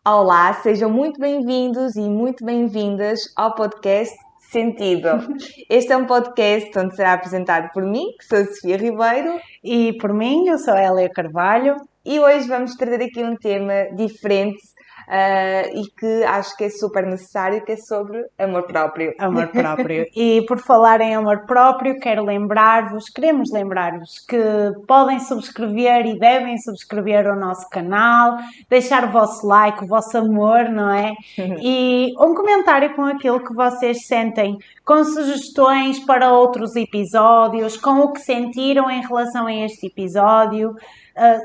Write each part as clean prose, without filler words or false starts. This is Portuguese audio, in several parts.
Olá, sejam muito bem-vindos e muito bem-vindas ao podcast Sentido. Este é um podcast onde será apresentado por mim, que sou a Sofia Ribeiro, E por mim, eu sou a Hélia Carvalho. e hoje vamos trazer aqui um tema diferente e que acho que é super necessário, que é sobre amor próprio. Amor próprio. E por falar em amor próprio, queremos lembrar-vos que podem subscrever e devem subscrever o nosso canal, deixar o vosso like, o vosso amor, não é? E um comentário com aquilo que vocês sentem, com sugestões para outros episódios, com o que sentiram em relação a este episódio.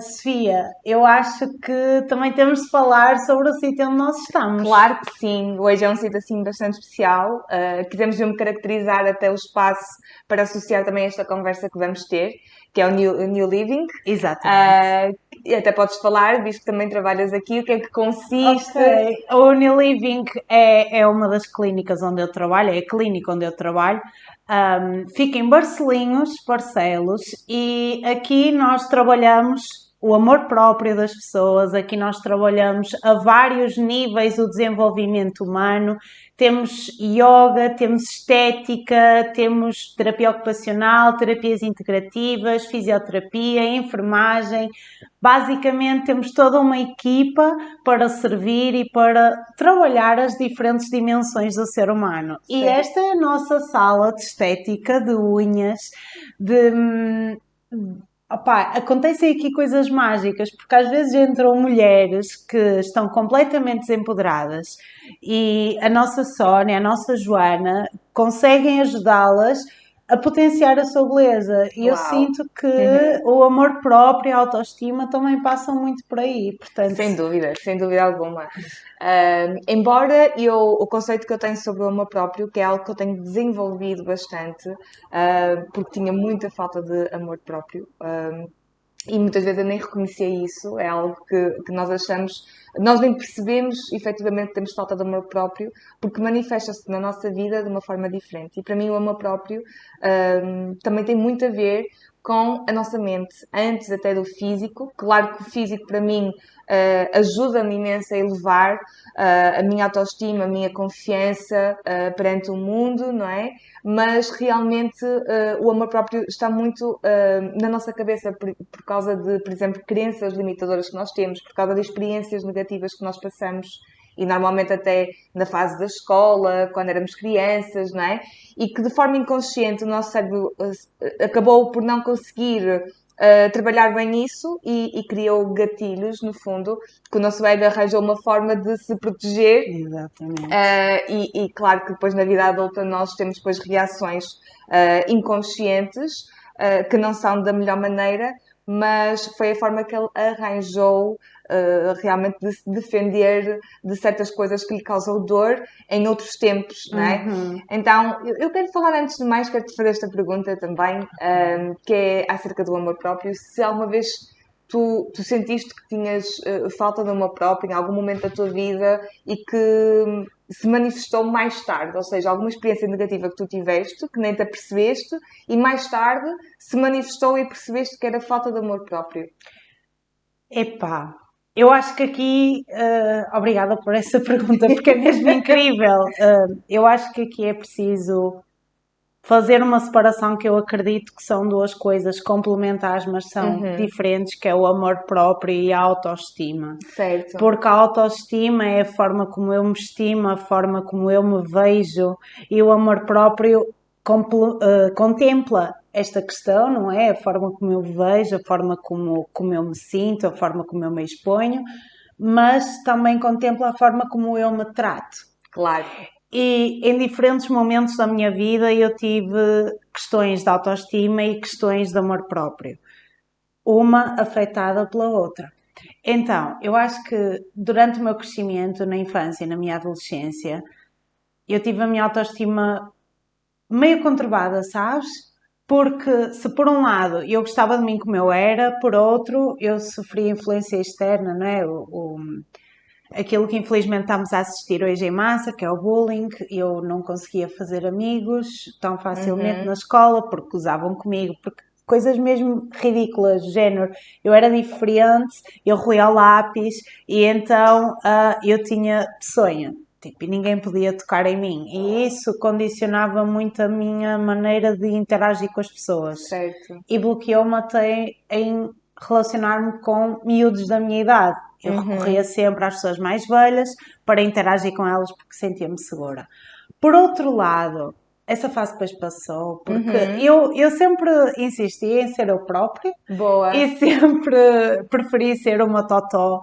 Sofia, eu acho que também temos de falar sobre o sítio onde nós estamos. Claro que sim, hoje é um sítio assim bastante especial. Quisemos mesmo caracterizar até o espaço para associar também esta conversa que vamos ter, que é o New Living. Exatamente. E até podes falar, visto que também trabalhas aqui, o que é que consiste? Ok. O New Living é uma das clínicas onde eu trabalho, é a clínica onde eu trabalho. Fica em Barcelinhos, Barcelos, e aqui nós trabalhamos o amor próprio das pessoas, aqui nós trabalhamos a vários níveis o desenvolvimento humano. Temos yoga, temos estética, temos terapia ocupacional, terapias integrativas, fisioterapia, enfermagem. Basicamente temos toda uma equipa para servir e para trabalhar as diferentes dimensões do ser humano. E esta é a nossa sala de estética, de unhas, de... acontecem aqui coisas mágicas, porque às vezes entram mulheres que estão completamente desempoderadas e a nossa Sónia, a nossa Joana conseguem ajudá-las a potenciar a sua beleza. E eu sinto que o amor próprio e a autoestima também passam muito por aí. Portanto, sem dúvida alguma. Embora o conceito que eu tenho sobre o amor próprio, que é algo que eu tenho desenvolvido bastante, porque tinha muita falta de amor próprio, e muitas vezes eu nem reconhecia isso, é algo que nós achamos, nós nem percebemos efetivamente que temos falta de amor próprio, porque manifesta-se na nossa vida de uma forma diferente. E para mim o amor próprio também tem muito a ver com a nossa mente, antes até do físico. Claro que o físico para mim ajuda-me imenso a elevar a minha autoestima, a minha confiança perante o mundo, não é? Mas realmente o amor próprio está muito na nossa cabeça por causa de, por exemplo, crenças limitadoras que nós temos, por causa de experiências negativas que nós passamos, e normalmente até na fase da escola, quando éramos crianças, não é? E que de forma inconsciente o nosso cérebro acabou por não conseguir trabalhar bem isso e criou gatilhos, no fundo, que o nosso ego arranjou uma forma de se proteger. Exatamente. E claro que depois na vida adulta nós temos depois reações inconscientes que não são da melhor maneira, mas foi a forma que ele arranjou realmente de se defender de certas coisas que lhe causam dor em outros tempos, não é? Então, eu quero falar antes de mais, quero-te fazer esta pergunta também, que é acerca do amor próprio. Se alguma vez tu sentiste que tinhas falta de amor próprio em algum momento da tua vida e que se manifestou mais tarde, ou seja, alguma experiência negativa que tu tiveste, que nem te apercebeste, e mais tarde se manifestou e percebeste que era falta de amor próprio. Epá, eu acho que aqui, obrigada por essa pergunta, porque é mesmo incrível. Eu acho que aqui é preciso fazer uma separação que eu acredito que são duas coisas complementares, mas são diferentes, que é o amor próprio e a autoestima. Certo. Porque a autoestima é a forma como eu me estimo, a forma como eu me vejo, e o amor próprio contempla esta questão, não é? A forma como eu me vejo, a forma como eu me sinto, a forma como eu me exponho, mas também contempla a forma como eu me trato. Claro. E em diferentes momentos da minha vida eu tive questões de autoestima e questões de amor próprio, uma afetada pela outra. Então, eu acho que durante o meu crescimento na infância e na minha adolescência, eu tive a minha autoestima meio conturbada, sabes? Porque se por um lado eu gostava de mim como eu era, por outro eu sofria influência externa, não é? Aquilo que infelizmente estamos a assistir hoje em massa, que é o bullying. Eu não conseguia fazer amigos tão facilmente na escola porque gozavam comigo, porque coisas mesmo ridículas, do género, eu era diferente, eu roía o lápis e então eu tinha sonho. Tipo, e ninguém podia tocar em mim. E isso condicionava muito a minha maneira de interagir com as pessoas. Certo. E bloqueou-me até em relacionar-me com miúdos da minha idade. Eu recorria sempre às pessoas mais velhas para interagir com elas porque sentia-me segura. Por outro lado, essa fase depois passou, porque eu sempre insisti em ser eu própria Boa. e sempre preferi ser uma totó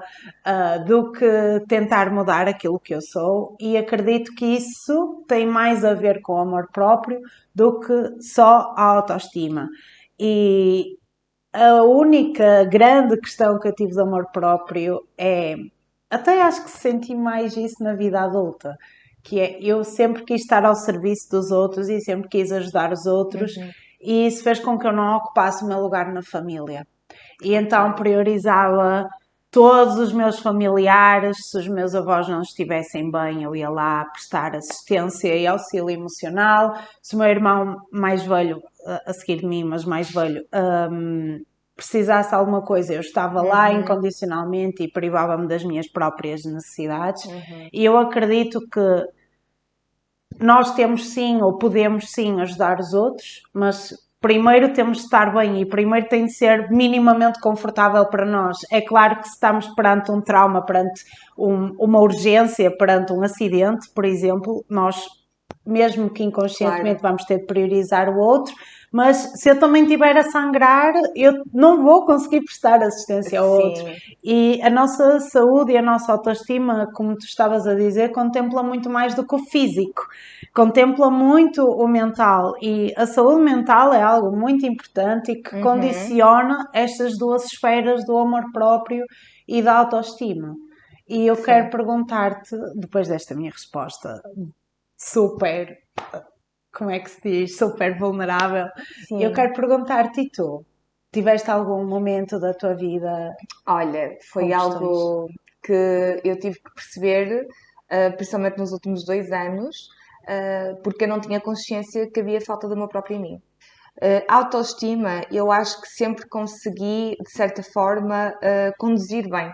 do que tentar mudar aquilo que eu sou, e acredito que isso tem mais a ver com o amor próprio do que só a autoestima. E a única grande questão que eu tive de amor próprio é, até acho que senti mais isso na vida adulta, que é, eu sempre quis estar ao serviço dos outros e sempre quis ajudar os outros, e isso fez com que eu não ocupasse o meu lugar na família. E então priorizava todos os meus familiares. Se os meus avós não estivessem bem, eu ia lá prestar assistência e auxílio emocional. Se o meu irmão mais velho, a seguir de mim, mas mais velho, precisasse de alguma coisa, eu estava lá incondicionalmente e privava-me das minhas próprias necessidades. E eu acredito que nós temos sim, ou podemos sim, ajudar os outros, mas primeiro temos de estar bem e primeiro tem de ser minimamente confortável para nós. É claro que se estamos perante um trauma, perante uma urgência, perante um acidente, por exemplo, nós, mesmo que inconscientemente, vamos ter de priorizar o outro, mas se eu também estiver a sangrar, eu não vou conseguir prestar assistência ao outro. E a nossa saúde e a nossa autoestima, como tu estavas a dizer, contempla muito mais do que o físico. Contempla muito o mental, e a saúde mental é algo muito importante e que condiciona estas duas esferas do amor próprio e da autoestima. E eu quero perguntar-te, depois desta minha resposta super, como é que se diz, super vulnerável, eu quero perguntar-te, e tu? Tiveste algum momento da tua vida? Olha, foi algo que eu tive que perceber, principalmente nos últimos 2 anos, porque eu não tinha consciência que havia falta de amor próprio em mim. Autoestima, eu acho que sempre consegui, de certa forma, conduzir bem.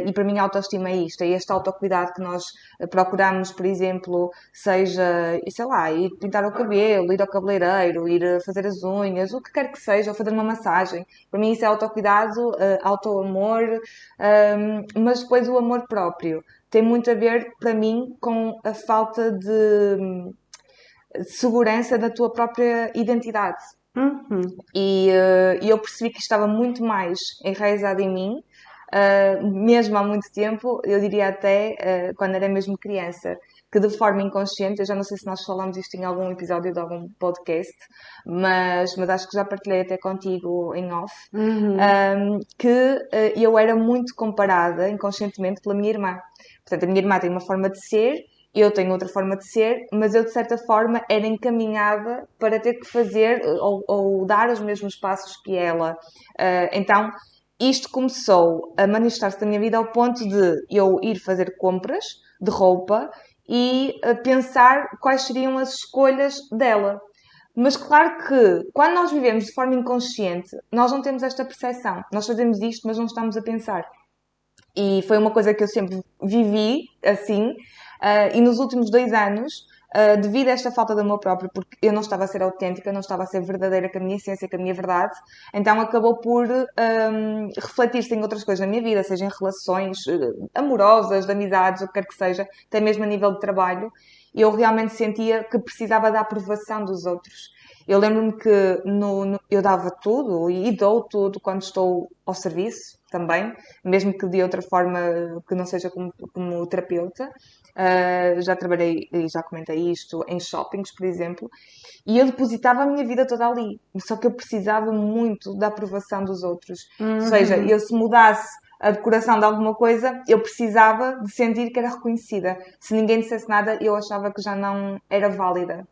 E para mim a autoestima é isto, é este autocuidado que nós procuramos, por exemplo, seja, sei lá, ir pintar o cabelo, ir ao cabeleireiro, ir fazer as unhas, o que quer que seja, ou fazer uma massagem. Para mim isso é autocuidado, autoamor, mas depois o amor próprio tem muito a ver, para mim, com a falta de segurança da tua própria identidade. E eu percebi que estava muito mais enraizado em mim, mesmo há muito tempo, eu diria até quando era mesmo criança, que de forma inconsciente, eu já não sei se nós falamos isto em algum episódio de algum podcast, mas acho que já partilhei até contigo em off, que eu era muito comparada inconscientemente pela minha irmã. Portanto, a minha irmã tem uma forma de ser, eu tenho outra forma de ser, mas eu de certa forma era encaminhada para ter que fazer ou dar os mesmos passos que ela. Então, isto começou a manifestar-se na minha vida ao ponto de eu ir fazer compras de roupa e pensar quais seriam as escolhas dela. Mas claro que quando nós vivemos de forma inconsciente, nós não temos esta percepção. Nós fazemos isto, mas não estamos a pensar. E foi uma coisa que eu sempre vivi assim. E nos últimos 2 anos, devido a esta falta de amor próprio, porque eu não estava a ser autêntica, não estava a ser verdadeira com a minha essência, com a minha verdade, então acabou por refletir-se em outras coisas na minha vida, seja em relações amorosas, de amizades, o que quer que seja, até mesmo a nível de trabalho. Eu realmente sentia que precisava da aprovação dos outros. Eu lembro-me que eu dava tudo e dou tudo quando estou ao serviço também, mesmo que de outra forma que não seja como terapeuta. Já trabalhei e já comentei isto em shoppings, por exemplo, e eu depositava a minha vida toda ali. Só que eu precisava muito da aprovação dos outros. Ou seja, eu se mudasse a decoração de alguma coisa, eu precisava de sentir que era reconhecida. Se ninguém dissesse nada, eu achava que já não era válida.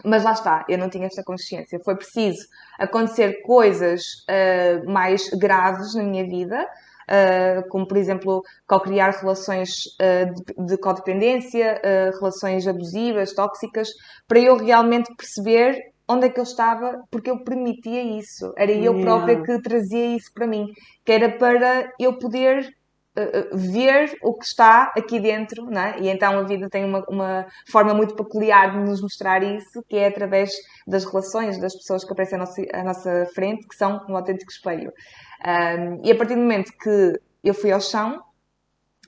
Mas lá está, eu não tinha esta consciência. Foi preciso acontecer coisas mais graves na minha vida, como por exemplo, co-criar relações de codependência, relações abusivas, tóxicas, para eu realmente perceber onde é que eu estava porque eu permitia isso. Era eu própria Yeah. que trazia isso para mim, que era para eu poder ver o que está aqui dentro, não é? E então a vida tem uma forma muito peculiar de nos mostrar isso, que é através das relações, das pessoas que aparecem à nossa frente, que são um autêntico espelho. E a partir do momento que eu fui ao chão,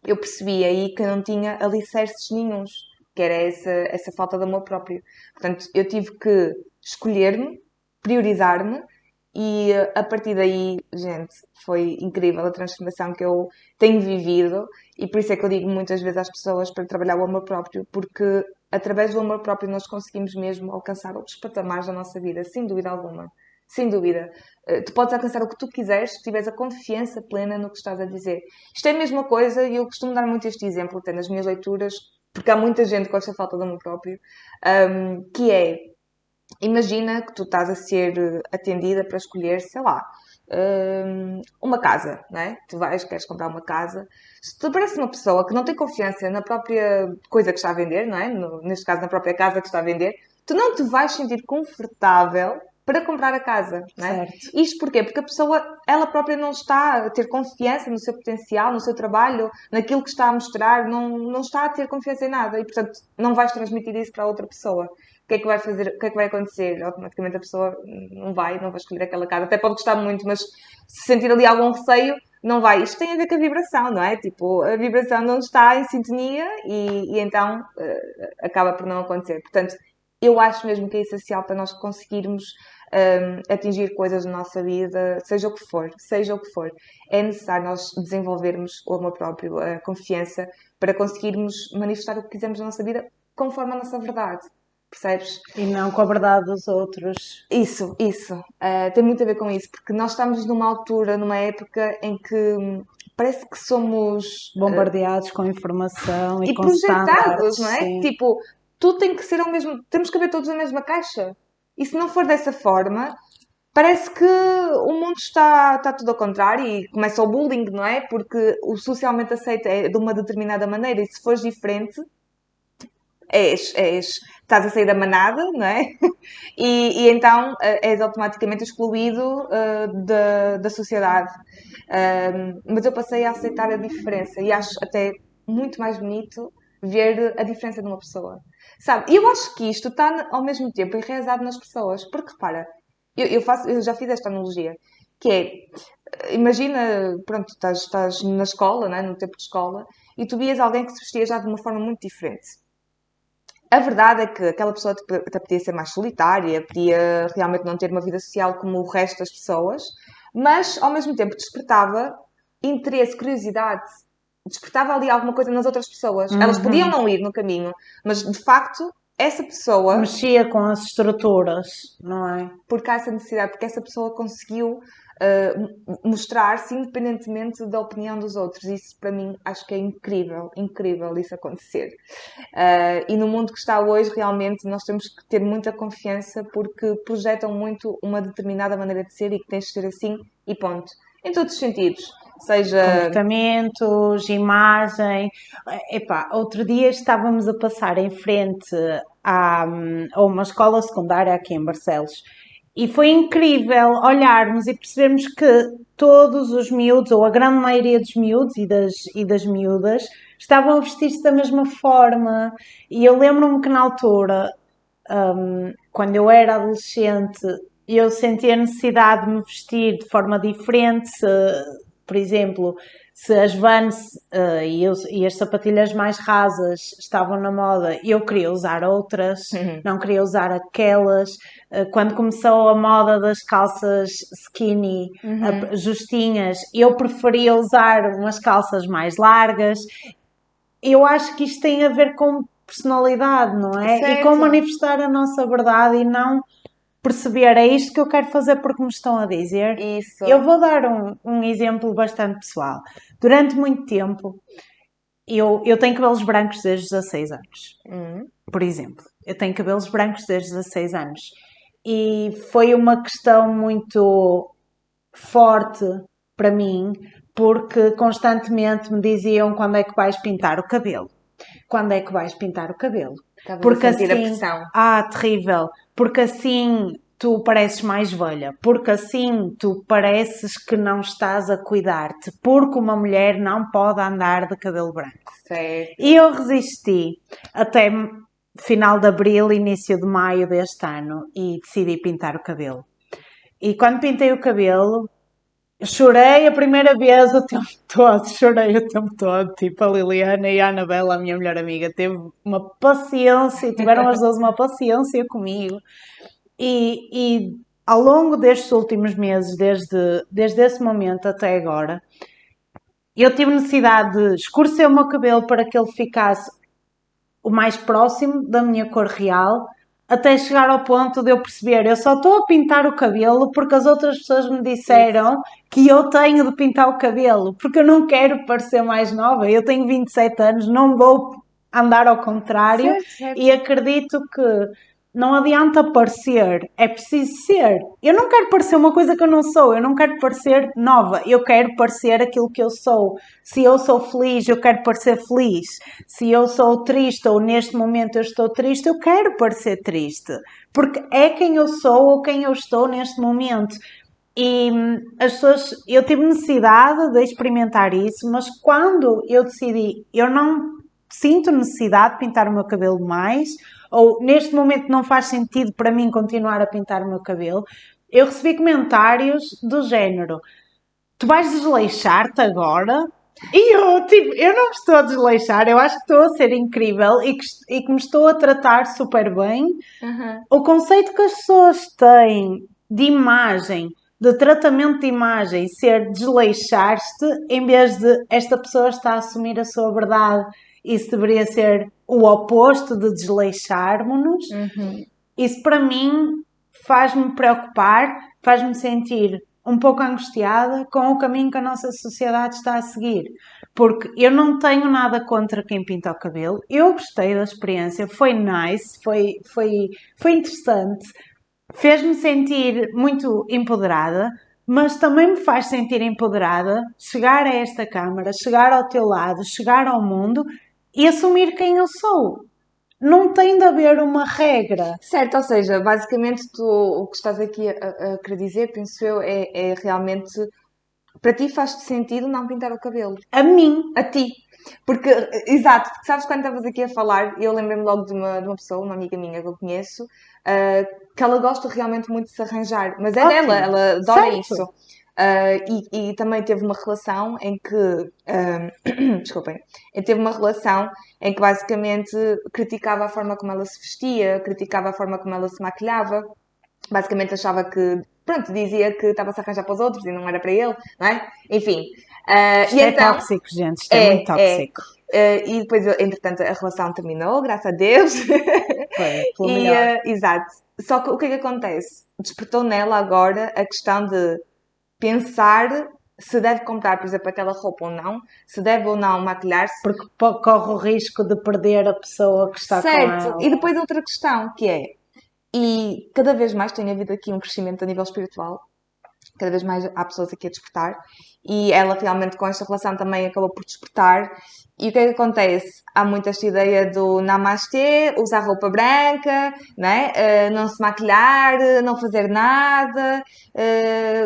eu percebi aí que eu não tinha alicerces nenhuns, que era essa falta de amor próprio. Portanto, eu tive que escolher-me, priorizar-me e a partir daí, gente, foi incrível a transformação que eu tenho vivido e por isso é que eu digo muitas vezes às pessoas para trabalhar o amor próprio, porque através do amor próprio nós conseguimos mesmo alcançar outros patamares da nossa vida, sem dúvida alguma. Sem dúvida. Tu podes alcançar o que tu quiseres se tiveres a confiança plena no que estás a dizer. Isto é a mesma coisa e eu costumo dar muito este exemplo até nas minhas leituras, porque há muita gente com esta falta de amor próprio, que é, imagina que tu estás a ser atendida para escolher, sei lá, uma casa, não é? Tu vais, queres comprar uma casa. Se te parece uma pessoa que não tem confiança na própria coisa que está a vender, não é? Neste caso, na própria casa que está a vender, tu não te vais sentir confortável para comprar a casa, não é? Certo. Isto porquê? Porque a pessoa, ela própria não está a ter confiança no seu potencial, no seu trabalho, naquilo que está a mostrar, não está a ter confiança em nada e, portanto, não vais transmitir isso para a outra pessoa. O que é que vai fazer, o que é que vai acontecer? Automaticamente a pessoa não vai escolher aquela casa. Até pode gostar muito, mas se sentir ali algum receio, não vai. Isto tem a ver com a vibração, não é? Tipo, a vibração não está em sintonia e então acaba por não acontecer. Portanto, eu acho mesmo que é essencial para nós conseguirmos atingir coisas na nossa vida, seja o que for, seja o que for. É necessário nós desenvolvermos o amor próprio, a confiança, para conseguirmos manifestar o que quisermos na nossa vida conforme a nossa verdade. Percebes? E não com a verdade dos outros. Isso. Tem muito a ver com isso, porque nós estamos numa altura, numa época em que parece que somos Bombardeados com informação e e com standards, projetados, não é? sim. Tipo, tudo tem que ser ao mesmo, temos que ver todos na mesma caixa. E se não for dessa forma, parece que o mundo está tudo ao contrário e começa o bullying, não é? Porque o socialmente aceito é de uma determinada maneira e se fores diferente, estás a sair da manada, não é? E então és automaticamente excluído da sociedade. Mas eu passei a aceitar a diferença e acho até muito mais bonito ver a diferença de uma pessoa. Sabe? E eu acho que isto está ao mesmo tempo enraizado nas pessoas, porque repara, eu já fiz esta analogia, que é, imagina, pronto, estás na escola, né, no tempo de escola, e tu vias alguém que se vestia já de uma forma muito diferente. A verdade é que aquela pessoa até podia ser mais solitária, podia realmente não ter uma vida social como o resto das pessoas, mas ao mesmo tempo despertava interesse, curiosidade, despertava ali alguma coisa nas outras pessoas. Elas podiam Uhum. não ir no caminho, mas de facto essa pessoa, Mexia com as estruturas, não é? porque há essa necessidade, porque essa pessoa conseguiu mostrar-se independentemente da opinião dos outros. Isso para mim acho que é incrível, incrível isso acontecer. E no mundo que está hoje, realmente, nós temos que ter muita confiança porque projetam muito uma determinada maneira de ser e que tens de ser assim e ponto. Em todos os sentidos. Seja. Comportamentos, imagem. Epá, outro dia estávamos a passar em frente a uma escola secundária aqui em Barcelos e foi incrível olharmos e percebermos que todos os miúdos, ou a grande maioria dos miúdos e das miúdas, estavam a vestir-se da mesma forma. E eu lembro-me que na altura, quando eu era adolescente, eu sentia a necessidade de me vestir de forma diferente. Por exemplo, se as Vans e as sapatilhas mais rasas estavam na moda, eu queria usar outras, não queria usar aquelas. Quando começou a moda das calças skinny, justinhas, eu preferia usar umas calças mais largas. Eu acho que isto tem a ver com personalidade, não é? E com Certo. manifestar a nossa verdade e não perceber, é isto que eu quero fazer porque me estão a dizer. Eu Isso. vou dar um exemplo bastante pessoal. Durante muito tempo, eu tenho cabelos brancos desde os 16 anos, por exemplo. Eu tenho cabelos brancos desde os 16 anos. E foi uma questão muito forte para mim, porque constantemente me diziam quando é que vais pintar o cabelo. Quando é que vais pintar o cabelo? Estavas Porque a sentir a assim, pressão. terrível, porque assim tu pareces mais velha, porque assim tu pareces que não estás a cuidar-te, porque uma mulher não pode andar de cabelo branco. Certo. E eu resisti até final de abril, início de maio deste ano e decidi pintar o cabelo. E quando pintei o cabelo, chorei a primeira vez o tempo todo, chorei o tempo todo. Tipo, a Liliana e a Anabela, a minha melhor amiga, teve uma paciência, tiveram as duas uma paciência comigo. E ao longo destes últimos meses, desde esse momento até agora, eu tive necessidade de escurecer o meu cabelo para que ele ficasse o mais próximo da minha cor real, até chegar ao ponto de eu perceber, eu só estou a pintar o cabelo porque as outras pessoas me disseram que eu tenho de pintar o cabelo, porque eu não quero parecer mais nova. Eu tenho 27 anos, não vou andar ao contrário. Certo. E acredito que não adianta parecer, é preciso ser. Eu não quero parecer uma coisa que eu não sou, eu não quero parecer nova, eu quero parecer aquilo que eu sou. Se eu sou feliz, eu quero parecer feliz. Se eu sou triste ou neste momento eu estou triste, eu quero parecer triste. Porque é quem eu sou ou quem eu estou neste momento. E as pessoas, eu tive necessidade de experimentar isso, mas quando eu decidi, eu não sinto necessidade de pintar o meu cabelo mais, ou neste momento não faz sentido para mim continuar a pintar o meu cabelo, eu recebi comentários do género: tu vais desleixar-te agora? E eu, tipo, eu não me estou a desleixar, eu acho que estou a ser incrível e que me estou a tratar super bem. Uhum. O conceito que as pessoas têm de imagem, de tratamento de imagem, ser desleixar-te, em vez de esta pessoa está a assumir a sua verdade, isso deveria ser o oposto de desleixarmos-nos. Isso para mim faz-me preocupar, faz-me sentir um pouco angustiada com o caminho que a nossa sociedade está a seguir. Porque eu não tenho nada contra quem pinta o cabelo, eu gostei da experiência, foi nice, foi interessante, fez-me sentir muito empoderada, mas também me faz sentir empoderada chegar a esta câmara, chegar ao teu lado, chegar ao mundo e assumir quem eu sou. Não tem de haver uma regra. Certo, ou seja, basicamente o que estás aqui a querer dizer, penso eu, é realmente para ti faz-te sentido não pintar o cabelo. A mim. A ti. Porque, exato, porque sabes quando estavas aqui a falar, eu lembrei-me logo de uma pessoa, uma amiga minha que eu conheço, que ela gosta realmente muito de se arranjar, mas é dela, ela adora Certo. isso. E também teve uma relação em que, desculpem, teve uma relação em que basicamente criticava a forma como ela se vestia, criticava a forma como ela se maquilhava, basicamente achava que, pronto, dizia que estava-se a arranjar para os outros e não era para ele, não é? Enfim. Isto é então, tóxico, gente. Isto é muito tóxico. e depois, entretanto, a relação terminou, graças a Deus. Foi pelo melhor. Exato. Só que o que é que acontece? Despertou nela agora a questão de pensar se deve comprar, por exemplo, aquela roupa ou não, se deve ou não maquilhar-se. Porque corre o risco de perder a pessoa que está Certo. com ela. E depois outra questão, que é, e cada vez mais tem havido aqui um crescimento a nível espiritual, cada vez mais há pessoas aqui a despertar, e ela realmente com esta relação também acabou por despertar. E o que é que acontece? Há muito esta ideia do namastê, usar roupa branca, né? Não se maquilhar, não fazer nada,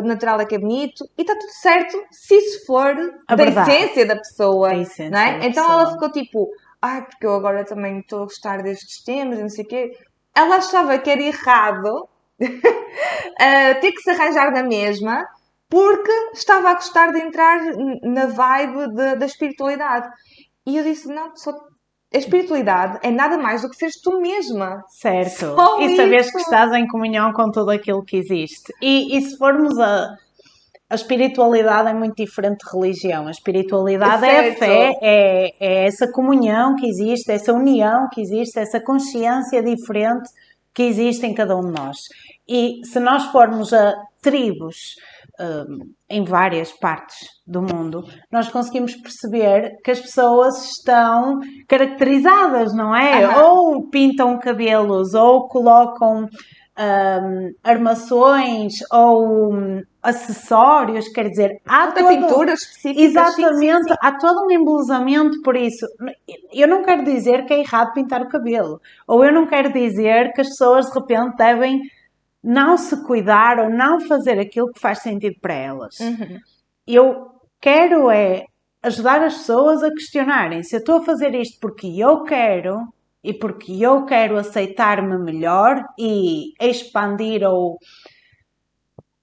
natural é que é bonito, e está tudo certo se isso for A da verdade. essência da pessoa, A essência não é? da Então pessoa. ela ficou tipo, porque eu agora também estou a gostar destes temas, não sei o quê. Ela achava que era errado ter que se arranjar na mesma porque estava a gostar de entrar na vibe da espiritualidade. E eu disse, não, a espiritualidade é nada mais do que seres tu mesma. Certo. Só E saberes isso. que estás em comunhão com tudo aquilo que existe. E se formos a espiritualidade é muito diferente de religião. A espiritualidade é a Certo. fé, é essa comunhão que existe, essa união que existe, essa consciência diferente que existe em cada um de nós. E se nós formos a tribos em várias partes do mundo, nós conseguimos perceber que as pessoas estão caracterizadas, não é? Ou pintam cabelos, ou colocam armações, ou acessórios, quer dizer, há Até todo... pinturas específicas. Exatamente, Sim. há todo um embelezamento por isso. Eu não quero dizer que é errado pintar o cabelo, ou eu não quero dizer que as pessoas de repente devem não se cuidar ou não fazer aquilo que faz sentido para elas. Uhum. Eu quero ajudar as pessoas a questionarem se eu estou a fazer isto porque eu quero e porque eu quero aceitar-me melhor e expandir ou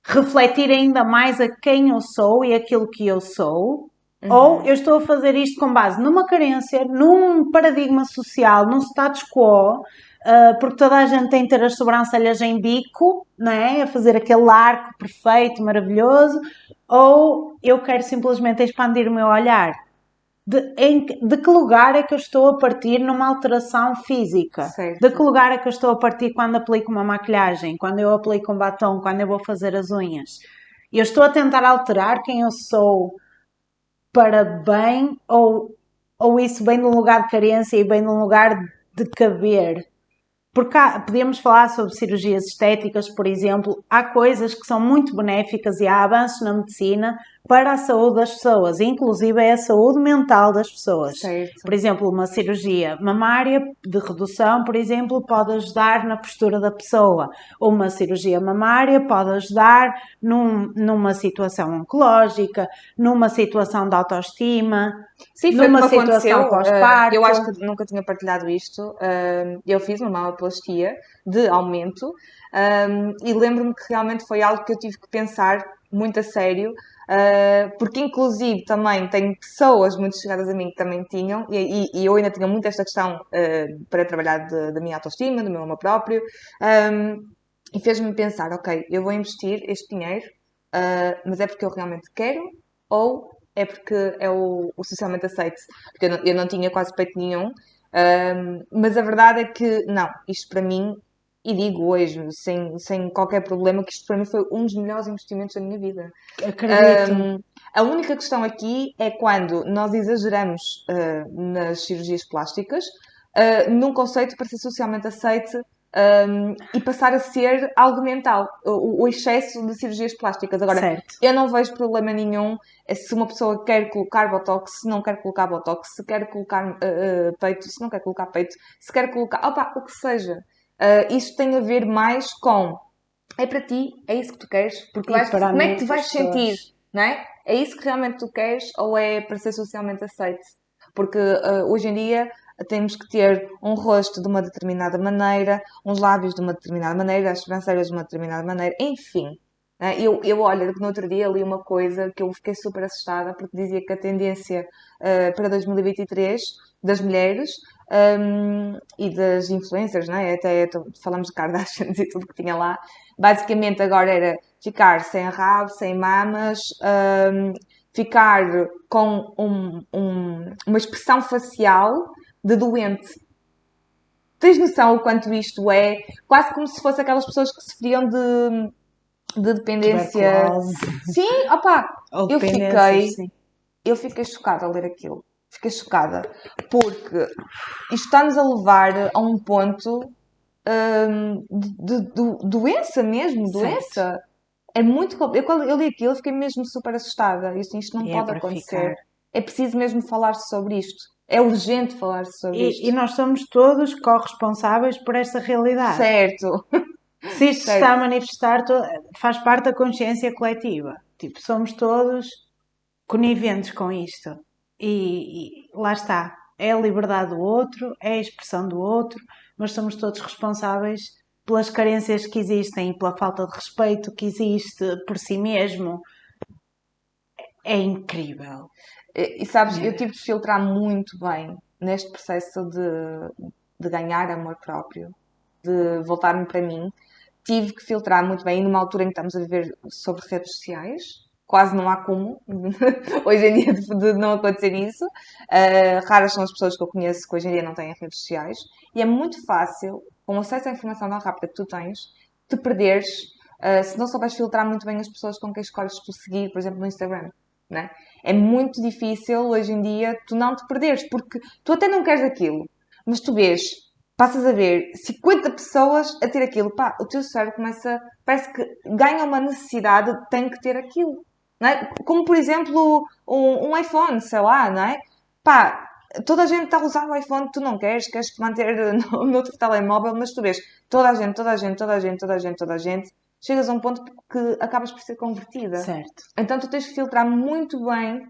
refletir ainda mais a quem eu sou e aquilo que eu sou, ou eu estou a fazer isto com base numa carência, num paradigma social, num status quo, porque toda a gente tem que ter as sobrancelhas em bico, não é? A fazer aquele arco perfeito, maravilhoso, ou eu quero simplesmente expandir o meu olhar. De que lugar é que eu estou a partir numa alteração física? De que Certo. lugar é que eu estou a partir quando aplico uma maquilhagem, quando eu aplico um batom, quando eu vou fazer as unhas? Eu estou a tentar alterar quem eu sou para bem ou isso vem de um lugar de carência e vem de um lugar de caber? Porque podemos falar sobre cirurgias estéticas, por exemplo, há coisas que são muito benéficas e há avanços na medicina para a saúde das pessoas, inclusive é a saúde mental das pessoas. Certo. Por exemplo, uma cirurgia mamária de redução, por exemplo, pode ajudar na postura da pessoa. Uma cirurgia mamária pode ajudar numa situação oncológica, numa situação de autoestima, Sim, foi numa como situação aconteceu. Eu pós-parto. acho que nunca tinha partilhado isto. Eu fiz uma mamoplastia de aumento, e lembro-me que realmente foi algo que eu tive que pensar muito a sério, porque inclusive também tenho pessoas muito chegadas a mim que também tinham, e eu ainda tinha muito esta questão para trabalhar da minha autoestima, do meu amor próprio, e fez-me pensar, ok, eu vou investir este dinheiro, mas é porque eu realmente quero ou é porque é o socialmente aceito? Porque eu não tinha quase peito nenhum, mas a verdade é que, não, isto para mim, e digo hoje, sem qualquer problema, que isto para mim foi um dos melhores investimentos da minha vida. Acredito. A única questão aqui é quando nós exageramos nas cirurgias plásticas, num conceito para ser socialmente aceite, e passar a ser algo mental, o excesso de cirurgias plásticas. Agora, Certo. eu não vejo problema nenhum se uma pessoa quer colocar botox, se não quer colocar botox, se quer colocar peito, se não quer colocar peito, se quer colocar, opa, o que seja. Isso tem a ver mais com é para ti, é isso que tu queres, porque E para como é que te vais muitas sentir, pessoas. não é? É isso que realmente tu queres ou é para ser socialmente aceite? Porque hoje em dia temos que ter um rosto de uma determinada maneira, uns lábios de uma determinada maneira, as sobrancelhas de uma determinada maneira, enfim. Né? Eu olho, no outro dia li uma coisa que eu fiquei super assustada porque dizia que a tendência para 2023 das mulheres e das influencers, né? Até falamos de Kardashians e tudo que tinha lá, basicamente agora era ficar sem rabo, sem mamas, ficar com uma expressão facial de doente. Tens noção o quanto isto é? Quase como se fosse aquelas pessoas que sofriam de dependência. Tuberculose. Sim, opá, Ou eu dependências, fiquei, sim. eu fiquei chocada a ler aquilo. Fiquei chocada. Porque isto está-nos a levar a um ponto de doença mesmo, Certo. doença. É muito. Quando eu li aquilo, fiquei mesmo super assustada. Isto não E é pode para acontecer. ficar. É preciso mesmo falar-se sobre isto. É urgente falar-se sobre E isto. nós somos todos corresponsáveis por esta realidade. Certo, Se isto se está a certo. manifestar, faz parte da consciência coletiva. Tipo, somos todos coniventes com isto. E lá está. É a liberdade do outro, é a expressão do outro, mas somos todos responsáveis pelas carências que existem e pela falta de respeito que existe por si mesmo. É incrível. E sabes, Meu eu tive de Deus. filtrar muito bem neste processo de ganhar amor próprio, de voltar-me para mim. Tive que filtrar muito bem, e numa altura em que estamos a viver sobre redes sociais, quase não há como, hoje em dia, de não acontecer isso. Raras são as pessoas que eu conheço que hoje em dia não têm redes sociais, e é muito fácil, com acesso à informação tão rápida que tu tens, te perderes, se não souberes filtrar muito bem as pessoas com quem escolhes tu seguir, por exemplo, no Instagram. Né? É muito difícil hoje em dia tu não te perderes, porque tu até não queres aquilo, mas tu vês passas a ver 50 pessoas a ter aquilo. Pá, o teu cérebro começa, parece que ganha uma necessidade, tem que ter aquilo. Não é? Como, por exemplo, um iPhone, sei lá, não é? Pá, toda a gente está a usar o iPhone, tu não queres manter no outro telemóvel, mas tu vês toda a gente, toda a gente, toda a gente, toda a gente, toda a gente, chegas a um ponto que acabas por ser convertida. Certo. Então tu tens que filtrar muito bem,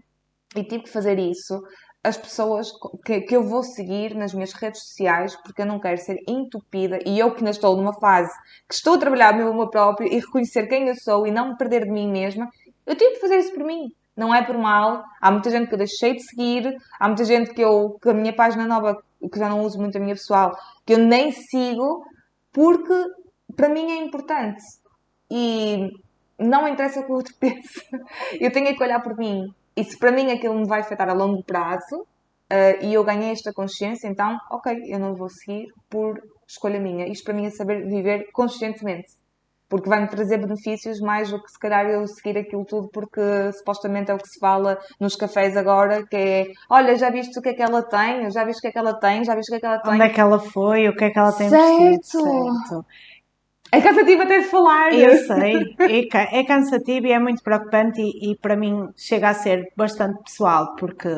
e tive que fazer isso, as pessoas que eu vou seguir nas minhas redes sociais, porque eu não quero ser entupida, e eu que ainda estou numa fase que estou a trabalhar no meu próprio e reconhecer quem eu sou e não me perder de mim mesma, eu tive que fazer isso por mim. Não é por mal. Há muita gente que eu deixei de seguir, há muita gente que a minha página nova, que já não uso muito a minha pessoal, que eu nem sigo, porque para mim é importante. E não interessa o que o outro pense. Eu tenho que olhar por mim. E se para mim aquilo me vai afetar a longo prazo, e eu ganhei esta consciência, então, ok, eu não vou seguir por escolha minha. Isto para mim é saber viver conscientemente. Porque vai-me trazer benefícios mais do que se calhar eu seguir aquilo tudo, porque supostamente é o que se fala nos cafés agora, que é, olha, já viste o que é que ela tem? Já viste o que é que ela tem? Já viste o que é que ela Onde é tem? que ela foi? O que é que ela tem vestido? Certo! Certo. É cansativo até de falar. Eu sei, é cansativo e é muito preocupante e para mim chega a ser bastante pessoal, porque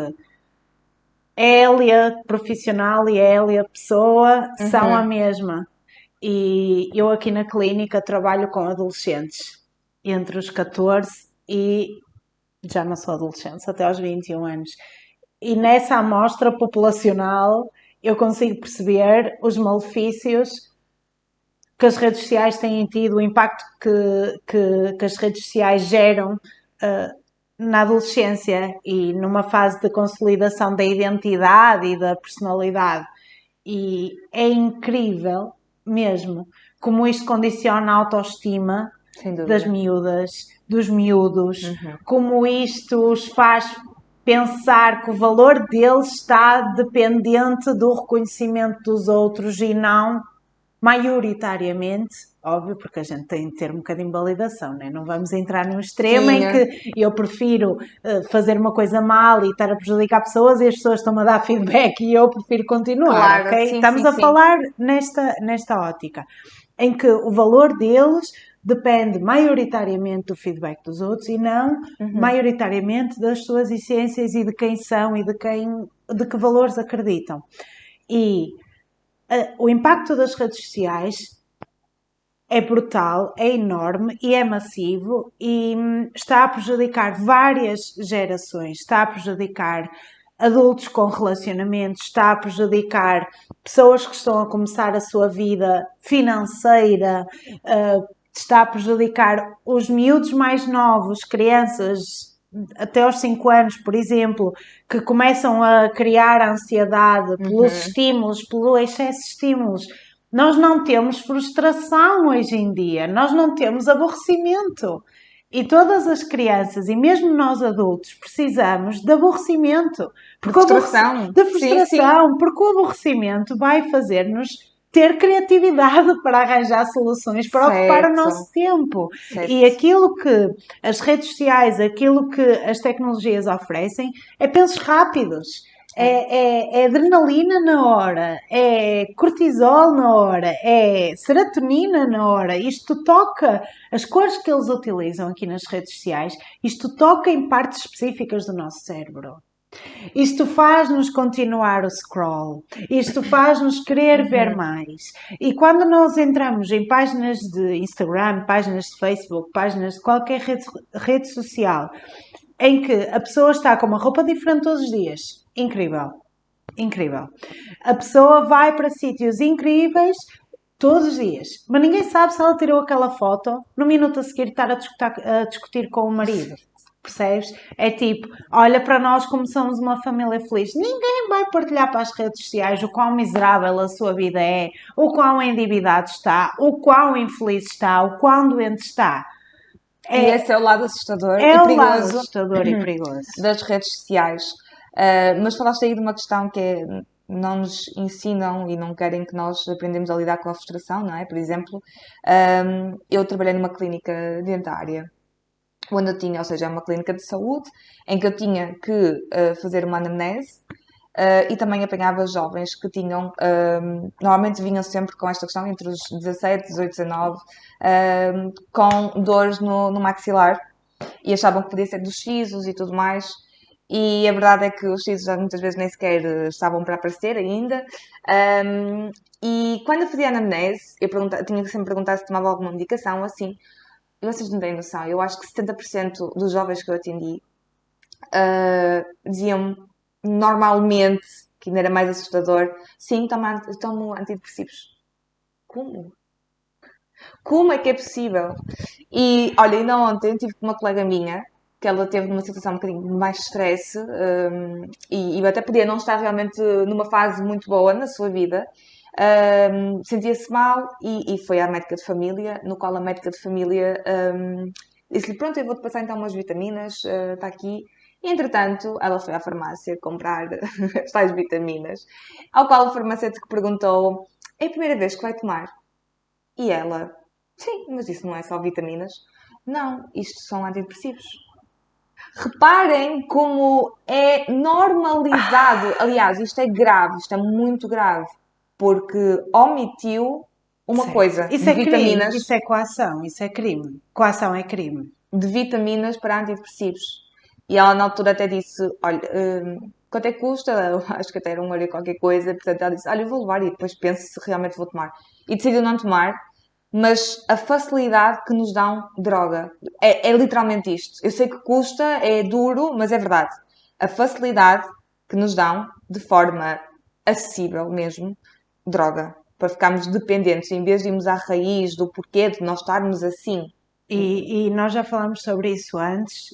a Hélia profissional e a Hélia pessoa são a Uhum. mesma. E eu aqui na clínica trabalho com adolescentes entre os 14 e já não sou adolescente, até aos 21 anos. E nessa amostra populacional eu consigo perceber os malefícios que as redes sociais têm tido, o impacto que as redes sociais geram na adolescência e numa fase de consolidação da identidade e da personalidade. E é incrível mesmo como isto condiciona a autoestima Sem das dúvida. miúdas, dos miúdos, Uhum. como isto os faz pensar que o valor deles está dependente do reconhecimento dos outros e não maioritariamente, óbvio, porque a gente tem de ter um bocadinho de validação, né? Não vamos entrar num extremo Sim. em que eu prefiro fazer uma coisa mal e estar a prejudicar pessoas e as pessoas estão-me a dar feedback e eu prefiro continuar, Claro, ok? sim, Estamos sim, a sim. falar nesta ótica, em que o valor deles depende maioritariamente do feedback dos outros e não maioritariamente das suas essências e de quem são e de que valores acreditam. E o impacto das redes sociais é brutal, é enorme e é massivo e está a prejudicar várias gerações, está a prejudicar adultos com relacionamentos, está a prejudicar pessoas que estão a começar a sua vida financeira, está a prejudicar os miúdos mais novos, crianças até aos 5 anos, por exemplo, que começam a criar ansiedade pelos Uhum. estímulos, pelo excesso de estímulos. Nós não temos frustração hoje em dia, nós não temos aborrecimento. E todas as crianças e mesmo nós adultos precisamos de aborrecimento, De porque frustração. de Sim, sim. frustração, porque o aborrecimento vai fazer-nos ter criatividade para arranjar soluções, para ocupar o Certo. nosso tempo. E Certo. aquilo que as redes sociais, aquilo que as tecnologias oferecem, é pensos rápidos. É adrenalina na hora, é cortisol na hora, é serotonina na hora. Isto toca, as cores que eles utilizam aqui nas redes sociais, isto toca em partes específicas do nosso cérebro. Isto faz-nos continuar o scroll, isto faz-nos querer ver mais. E quando nós entramos em páginas de Instagram, páginas de Facebook, páginas de qualquer rede social, em que a pessoa está com uma roupa diferente todos os dias, incrível, incrível. A pessoa vai para sítios incríveis todos os dias, mas ninguém sabe se ela tirou aquela foto no minuto a seguir estar a discutir com o marido. Percebes? É tipo, olha para nós como somos uma família feliz. Ninguém vai partilhar para as redes sociais o quão miserável a sua vida é, o quão endividado está, o quão infeliz está, o quão doente está. E esse é o lado assustador e É o lado perigoso assustador e perigoso. das redes sociais. Mas falaste aí de uma questão que é, não nos ensinam e não querem que nós aprendamos a lidar com a frustração, não é? Por exemplo, eu trabalhei numa clínica dentária, onde eu tinha, ou seja, uma clínica de saúde, em que eu tinha que fazer uma anamnese e também apanhava jovens que tinham, normalmente vinham sempre com esta questão entre os 17, 18, 19, com dores no maxilar e achavam que podia ser dos sisos e tudo mais. E a verdade é que os sisos muitas vezes nem sequer estavam para aparecer ainda. E quando eu fazia a anamnese, eu tinha que sempre perguntar se tomava alguma medicação, assim. E vocês não têm noção, eu acho que 70% dos jovens que eu atendi diziam normalmente, que ainda era mais assustador, sim, tomo antidepressivos. Como? Como é que é possível? E olha, ainda ontem tive com uma colega minha que ela teve numa situação um bocadinho de mais stress e até podia não estar realmente numa fase muito boa na sua vida. Sentia-se mal e foi à médica de família, no qual a médica de família disse-lhe: Pronto, eu vou-te passar então umas vitaminas, está aqui. E, entretanto, ela foi à farmácia comprar as tais vitaminas, ao qual o farmacêutico perguntou: É a primeira vez que vai tomar? E ela: Sim, mas isso não é só vitaminas. Não, isto são antidepressivos. Reparem como é normalizado. Aliás, isto é grave, isto é muito grave, porque omitiu uma Certo. coisa Isso de é crime, vitaminas, isso é coação, isso é crime. Coação é crime. de vitaminas para antidepressivos. E ela na altura até disse: Olha, quanto é que custa? Eu acho que até era 1 euro e qualquer coisa. Portanto, ela disse: Olha, eu vou levar e depois penso se realmente vou tomar. E decidiu não tomar, mas a facilidade que nos dão droga. É literalmente isto. Eu sei que custa, é duro, mas é verdade. A facilidade que nos dão, de forma acessível mesmo, droga. Para ficarmos dependentes, em vez de irmos à raiz do porquê de nós estarmos assim. E nós já falámos sobre isso antes.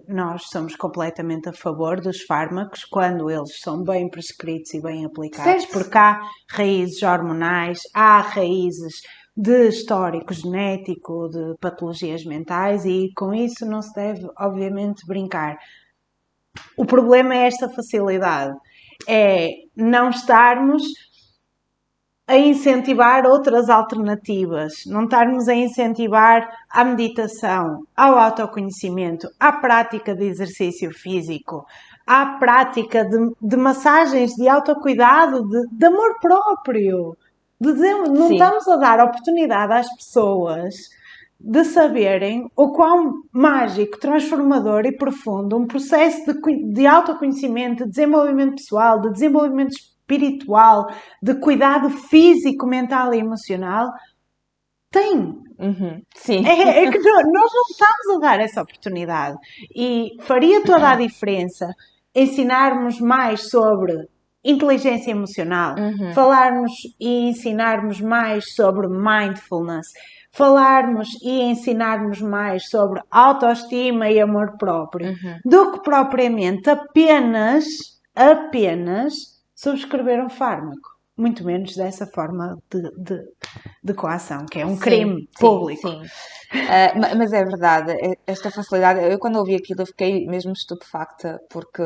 Nós somos completamente a favor dos fármacos quando eles são bem prescritos e bem aplicados, Certo? porque há raízes hormonais, há raízes de histórico genético, de patologias mentais, e com isso não se deve, obviamente, brincar. O problema é esta facilidade, é não estarmos a incentivar outras alternativas, não estarmos a incentivar a meditação, ao autoconhecimento, à prática de exercício físico, à prática de massagens de autocuidado, de amor próprio. Não Sim. estamos a dar oportunidade às pessoas de saberem o quão mágico, transformador e profundo um processo de autoconhecimento, de desenvolvimento pessoal, de desenvolvimento espiritual, de cuidado físico, mental e emocional tem. Sim. É que nós não estamos a dar essa oportunidade. E faria toda a diferença ensinarmos mais sobre inteligência emocional, falarmos e ensinarmos mais sobre mindfulness, falarmos e ensinarmos mais sobre autoestima e amor próprio, do que propriamente apenas subscrever um fármaco. Muito menos dessa forma de coação, que é um Sim, crime sim, público. sim. Mas é verdade, esta facilidade, eu quando ouvi aquilo eu fiquei mesmo estupefacta, porque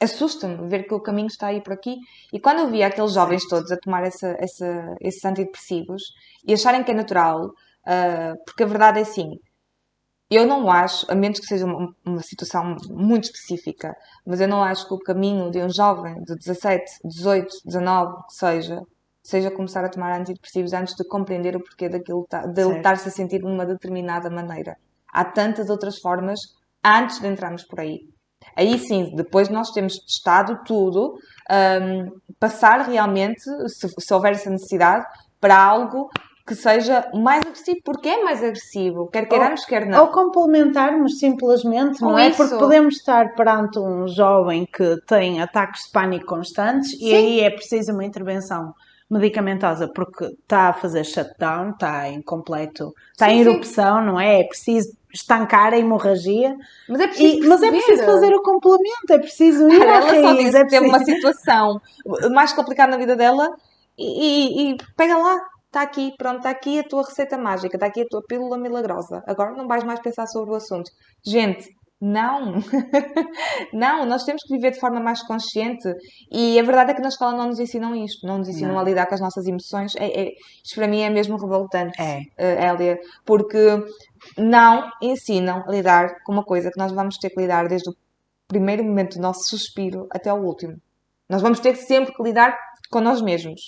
assusta-me ver que o caminho está aí por aqui. E quando eu via aqueles jovens todos a tomar esses antidepressivos e acharem que é natural, porque a verdade é assim, eu não acho, a menos que seja uma situação muito específica, mas eu não acho que o caminho de um jovem de 17, 18, 19, que seja começar a tomar antidepressivos antes de compreender o porquê daquilo, de ele Certo. estar-se a sentir de uma determinada maneira. Há tantas outras formas antes de entrarmos por aí. Aí sim, depois nós temos testado tudo, passar realmente, se houver essa necessidade, para algo que seja mais agressivo, porque é mais agressivo, quer queiramos, quer Ou não. complementarmos simplesmente, não Ou é? Porque isso, podemos estar perante um jovem que tem ataques de pânico constantes e sim, aí é preciso uma intervenção medicamentosa porque está a fazer shutdown, está em completo, está sim, em sim. erupção, não é? É preciso estancar a hemorragia, Mas é preciso mas é preciso perceber. fazer o complemento, é preciso ir Olha, à ela só raiz, disse é que teve uma preciso. situação mais complicada na vida dela e pega lá, está aqui, pronto, está aqui a tua receita mágica, está aqui a tua pílula milagrosa. Agora não vais mais pensar sobre o assunto. Gente, não. Não, nós temos que viver de forma mais consciente e a verdade é que na escola não nos ensinam isto, não nos ensinam a Não, lidar com as nossas emoções. Isto para mim é mesmo revoltante, é. Hélia, porque não ensinam a lidar com uma coisa que nós vamos ter que lidar desde o primeiro momento do nosso suspiro até ao último. Nós vamos ter sempre que lidar com nós mesmos.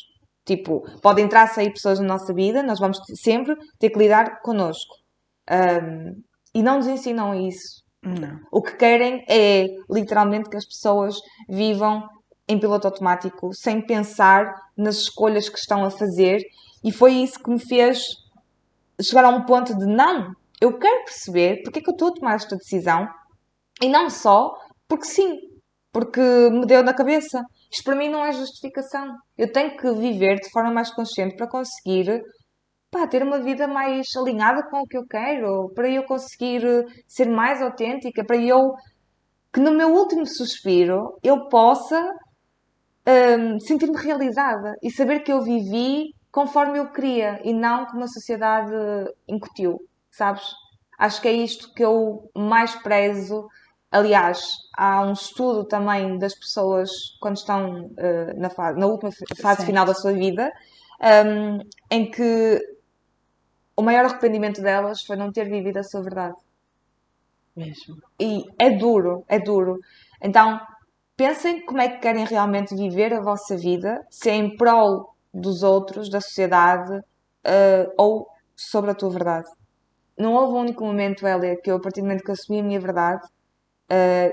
Tipo, podem entrar, sair pessoas na nossa vida, nós vamos sempre ter que lidar connosco. E não nos ensinam isso. Não. O que querem é, literalmente, que as pessoas vivam em piloto automático, sem pensar nas escolhas que estão a fazer. E foi isso que me fez chegar a um ponto de, não, eu quero perceber porque é que eu estou a tomar esta decisão. E não só porque sim, porque me deu na cabeça. Isto para mim não é justificação. Eu tenho que viver de forma mais consciente para conseguir ter uma vida mais alinhada com o que eu quero, para eu conseguir ser mais autêntica, para eu, que no meu último suspiro, eu possa sentir-me realizada e saber que eu vivi conforme eu queria e não como a sociedade incutiu, sabes? Acho que é isto que eu mais prezo. Aliás, há um estudo também das pessoas quando estão na última fase Certo. final da sua vida, em que o maior arrependimento delas foi não ter vivido a sua verdade. Mesmo. E é duro, é duro. Então, pensem como é que querem realmente viver a vossa vida, se é em prol dos outros, da sociedade, ou sobre a tua verdade. Não houve um único momento, Hélia, que eu, a partir do momento que assumi a minha verdade,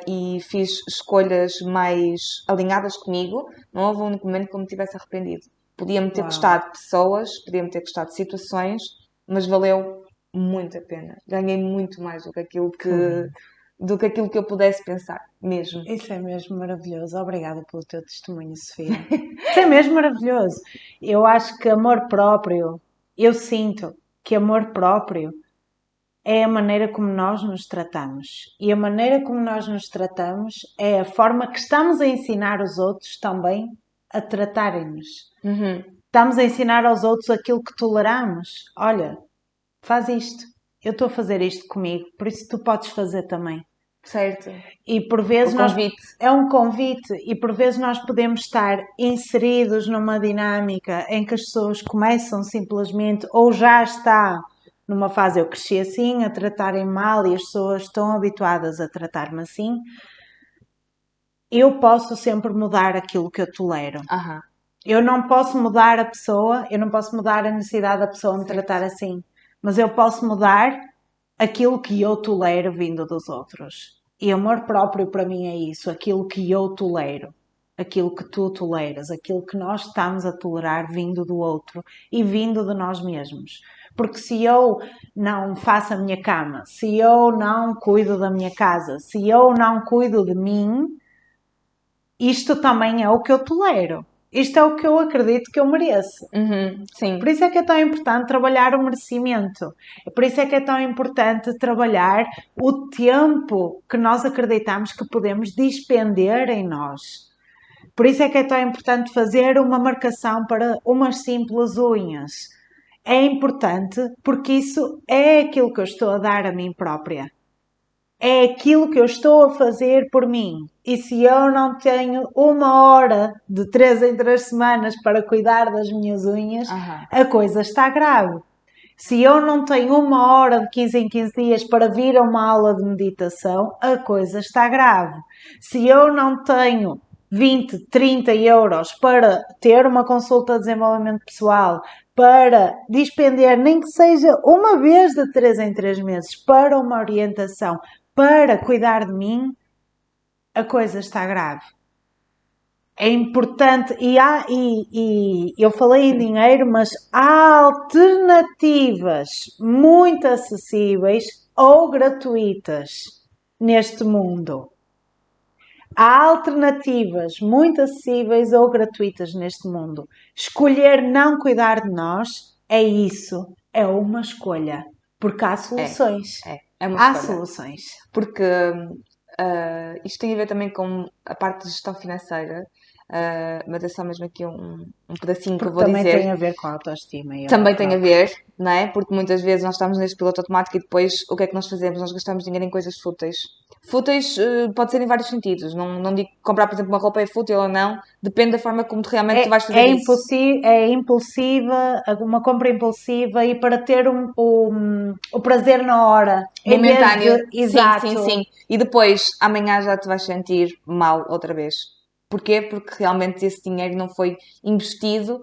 e fiz escolhas mais alinhadas comigo, não houve um único momento que eu me tivesse arrependido. Podia-me ter gostado de pessoas, podia-me ter gostado de situações, mas valeu muito a pena. Ganhei muito mais do que aquilo que eu pudesse pensar, mesmo. Isso é mesmo maravilhoso. Obrigada pelo teu testemunho, Sofia. Isso é mesmo maravilhoso. Eu acho que amor próprio, eu sinto que amor próprio é a maneira como nós nos tratamos. E a maneira como nós nos tratamos é a forma que estamos a ensinar os outros também a tratarem-nos. Estamos a ensinar aos outros aquilo que toleramos. Olha, faz isto. Eu estou a fazer isto comigo, por isso tu podes fazer também. Certo. E por vezes O convite. é um convite e por vezes nós podemos estar inseridos numa dinâmica em que as pessoas começam simplesmente ou já está numa fase eu cresci assim, a tratarem mal e as pessoas estão habituadas a tratar-me assim. Eu posso sempre mudar aquilo que eu tolero. Eu não posso mudar a pessoa, eu não posso mudar a necessidade da pessoa me tratar assim, mas eu posso mudar aquilo que eu tolero vindo dos outros. E amor próprio para mim é isso, aquilo que eu tolero, aquilo que tu toleras, aquilo que nós estamos a tolerar vindo do outro e vindo de nós mesmos. Porque se eu não faço a minha cama, se eu não cuido da minha casa, se eu não cuido de mim, isto também é o que eu tolero. Isto é o que eu acredito que eu mereço. Sim. Por isso é que é tão importante trabalhar o merecimento. Por isso é que é tão importante trabalhar o tempo que nós acreditamos que podemos despender em nós. Por isso é que é tão importante fazer uma marcação para umas simples unhas. É importante porque isso é aquilo que eu estou a dar a mim própria. É aquilo que eu estou a fazer por mim. E se eu não tenho uma hora de 3 em 3 semanas para cuidar das minhas unhas, a coisa está grave. Se eu não tenho uma hora de 15 em 15 dias para vir a uma aula de meditação, a coisa está grave. Se eu não tenho 20, 30 euros para ter uma consulta de desenvolvimento pessoal, para despender nem que seja uma vez de 3 em 3 meses para uma orientação, para cuidar de mim, a coisa está grave. É importante, e eu falei em dinheiro, mas há alternativas muito acessíveis ou gratuitas neste mundo. Há alternativas muito acessíveis ou gratuitas neste mundo. Escolher não cuidar de nós é isso, é uma escolha, porque há soluções. É uma Há escolha. soluções. Porque isto tem a ver também com a parte de gestão financeira, mas é só mesmo aqui um pedacinho que eu vou Também dizer. tem a ver com a autoestima. E Também tem a ver, não é? Porque muitas vezes nós estamos neste piloto automático e depois o que é que nós fazemos? Nós gastamos dinheiro em coisas fúteis. Fúteis pode ser em vários sentidos. Não digo que comprar, por exemplo, uma roupa é fútil ou não. Depende da forma como realmente tu vais fazer isso. É impulsiva, uma compra impulsiva e para ter o prazer na hora, em vez Momentâneo. de, Sim, sim, exato, sim. E depois, amanhã já te vais sentir mal outra vez. Porquê? Porque realmente esse dinheiro não foi investido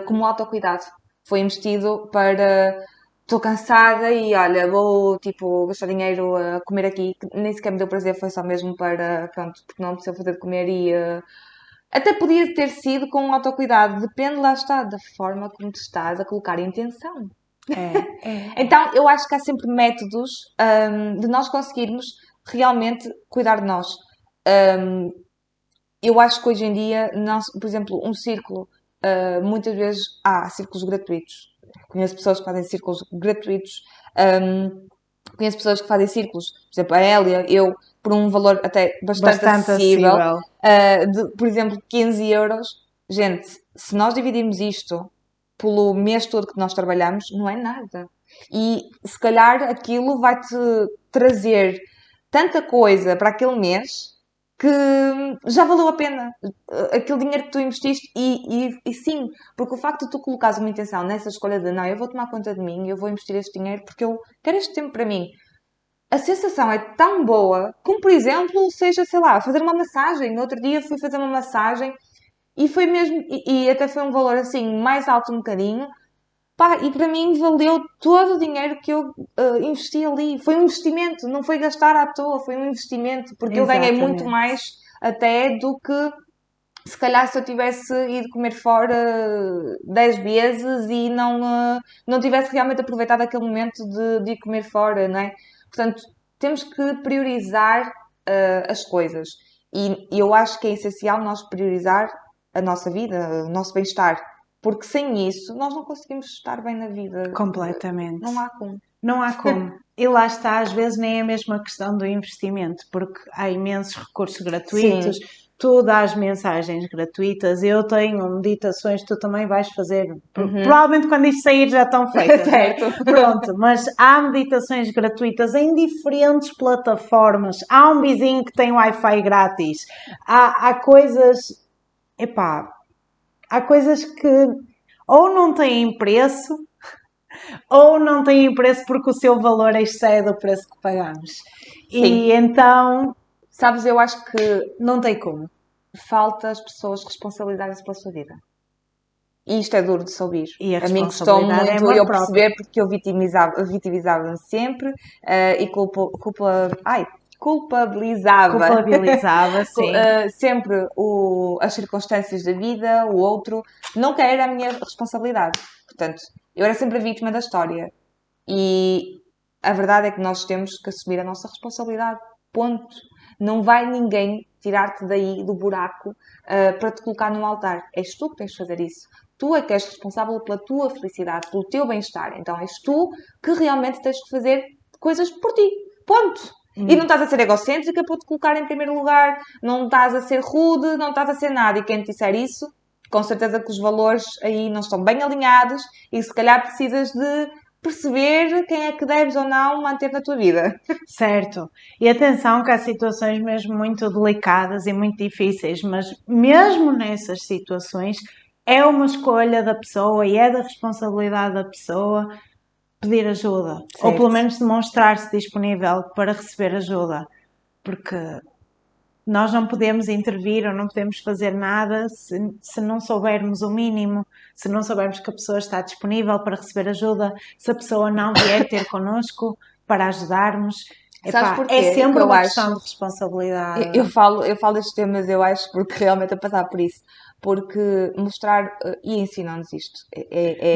como autocuidado. Foi investido para... Estou cansada e olha, vou tipo gastar dinheiro a comer aqui, que nem sequer me deu prazer, foi só mesmo para, pronto, porque não me precisa fazer de comer e até podia ter sido com um autocuidado, depende, lá está, da forma como tu estás a colocar a intenção. Então, eu acho que há sempre métodos de nós conseguirmos realmente cuidar de nós. Eu acho que hoje em dia, por exemplo, um círculo, muitas vezes há círculos gratuitos. Conheço pessoas que fazem círculos gratuitos. Conheço pessoas que fazem círculos, por exemplo, a Hélia, eu, por um valor até bastante bastante acessível, acessível. por exemplo, 15 euros. Gente, se nós dividirmos isto pelo mês todo que nós trabalhamos, não é nada. E se calhar aquilo vai-te trazer tanta coisa para aquele mês que já valeu a pena aquele dinheiro que tu investiste e sim, porque o facto de tu colocares uma intenção nessa escolha de não, eu vou tomar conta de mim, eu vou investir este dinheiro porque eu quero este tempo para mim. A sensação é tão boa como, por exemplo, seja, sei lá, fazer uma massagem. No outro dia fui fazer uma massagem e foi mesmo, e até foi um valor assim mais alto um bocadinho. Pá, e para mim valeu todo o dinheiro que eu investi ali. Foi um investimento, não foi gastar à toa, foi um investimento, porque eu ganhei muito Exatamente. mais até do que se calhar se eu tivesse ido comer fora 10 vezes e não tivesse realmente aproveitado aquele momento de ir comer fora, não é? Portanto, temos que priorizar as coisas. E eu acho que é essencial nós priorizar a nossa vida, o nosso bem-estar. Porque sem isso, nós não conseguimos estar bem na vida. Completamente. Não há como. Não há como. E lá está, às vezes nem é a mesma questão do investimento, porque há imensos recursos gratuitos, Sim. tu dás mensagens gratuitas, eu tenho meditações, tu também vais fazer. Uhum. Provavelmente quando isto sair já estão feitas, não é? Certo. Pronto, mas há meditações gratuitas em diferentes plataformas. Há um vizinho que tem Wi-Fi grátis. Há coisas, epá, há coisas que ou não têm preço ou não têm preço porque o seu valor excede o preço que pagamos. Sim. E então Sabes, eu acho que não tem como. falta as pessoas responsabilizarem-se pela sua vida. E isto é duro de se ouvir. E a A mim custou responsabilidade é muito amor eu próprio. perceber porque eu vitimizava-me sempre e culpabilizava Culpabilizava, sim. sempre as circunstâncias da vida, o outro. Nunca era a minha responsabilidade. Portanto, eu era sempre a vítima da história. E a verdade é que nós temos que assumir a nossa responsabilidade. Ponto. Não vai ninguém tirar-te daí do buraco para te colocar num altar. És tu que tens de fazer isso. Tu é que és responsável pela tua felicidade, pelo teu bem-estar. Então és tu que realmente tens de fazer coisas por ti. Ponto. E não estás a ser egocêntrica por te colocar em primeiro lugar, não estás a ser rude, não estás a ser nada. E quem te disser isso, com certeza que os valores aí não estão bem alinhados e se calhar precisas de perceber quem é que deves ou não manter na tua vida. Certo. E atenção que há situações mesmo muito delicadas e muito difíceis, mas mesmo nessas situações é uma escolha da pessoa e é da responsabilidade da pessoa pedir ajuda, ou pelo Certo. menos demonstrar-se disponível para receber ajuda, porque nós não podemos intervir ou não podemos fazer nada se não soubermos o mínimo, se não soubermos que a pessoa está disponível para receber ajuda, se a pessoa não vier ter connosco para ajudarmos. Sabes Epá, é porquê? Que sempre eu uma acho. questão de responsabilidade. Eu falo destes temas, eu acho, porque realmente a passar por isso. Porque mostrar e ensinar-nos isto.